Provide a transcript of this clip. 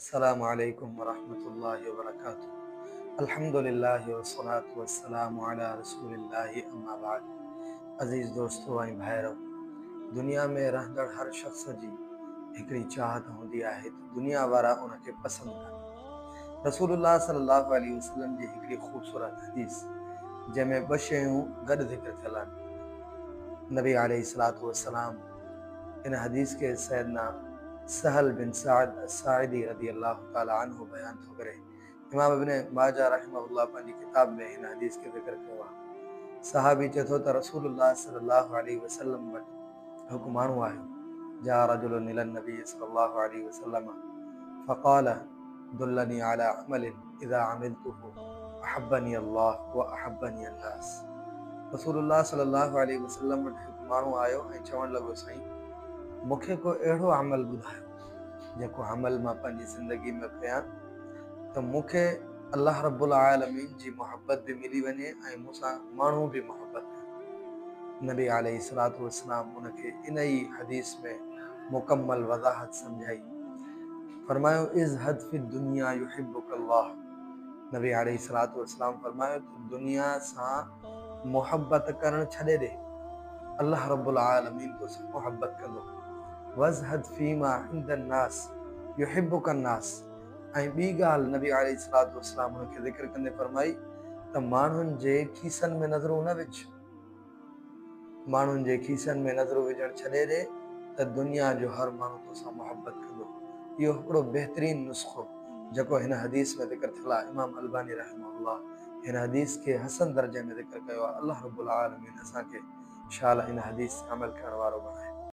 अस्सलामु अलैकुम वरहमतुल्लाहि वबरकातुहू। अल्हम्दुलिल्लाहि वस्सलातु वस्सलामु अला रसूलिल्लाहि अम्मा बाद। अज़ीज़ दोस्तों ऐं भाइरो, दुनिया में रहंदड़ हर शख़्स जी हिकिड़ी चाहत हूंदी आहे त दुनिया वारा उनखे पसंदि कनि। रसूलुल्लाह सल्लल्लाहु अलैहि वसल्लम जी हिकिड़ी ख़ूबसूरत हदीस जंहिंमें ॿ शयूं गॾु ज़िक्र थियल आहिनि। नबी अलैहिस्सलातु वस्सलाम इन हदीस के सैयदना सहल बिन साद अस्साइदी रज़ियल्लाहु ताला अन्हु बयान थो करे। इमाम इब्न माजा रहमहुल्लाह पंहिंजी किताब में हिन हदीस के ज़िक्र कयो आहे। सहाबी चए थो त रसूलुल्लाह सल्लल्लाहु अलैहि वसल्लम वटि हिकु माण्हू आयो। जा रजुलुन इलन नबी सल्लल्लाहु अलैहि वसल्लम फ़क़ाल दुल्लनी अला अमलिन इज़ा अमिलतुहु अहब्बनी अल्लाह व अहब्बनी अन्नास। रसूलुल्लाह सल्लल्लाहु अलैहि वसल्लम वटि हिकु माण्हू आयो ऐं चवणु लॻो, साईं मूंखे को अहिड़ो अमल ॿुधायो जेको अमल मां पंहिंजी ज़िंदगी में कयां त मूंखे अल्लाह रब्बुल आलमीन जी मोहब्बत बि मिली वञे ऐं मूंसां माण्हू बि मोहब्बत कनि। नबी अलैहिस्सलातु वस्सलाम उनखे इन ई हदीस में मुकम्मल वज़ाहत सम्झाई। फरमायो इज़हद फी दुनिया युहिब्बुकल्लाह। नबी अलैहिस्सलातु वस्सलाम फरमायो त दुनिया सां मोहब्बत करणु छॾे ॾे, अल्लाह रब्बुल आलमीन तोसां मोहब्बत कंदो। वज़हद फीमा इंदन नास युहिब्बुकन नास। ऐं ॿी ॻाल्हि नबी अलैहिस्सलातु वस्सलाम उनखे ज़िक्र कंदे फरमाई त माण्हुनि जे खीसनि में नज़रूं न विझ, माण्हुनि जे खीसनि में नज़रूं विझणु छॾे ॾे त दुनिया जो हर माण्हू तोसां मोहब्बत कंदो। इहो हिकिड़ो बहितरीन नुस्ख़ो जेको हिन हदीस में ज़िक्र थियल आहे। इमाम अलबानी रहमहुल्लाह हिन हदीस खे हसन दर्जे में ज़िक्र कयो आहे। अल्लाह रब्बुल आलमीन असांखे इंशाअल्लाह हिन हदीस ते अमल करण वारो बणाए।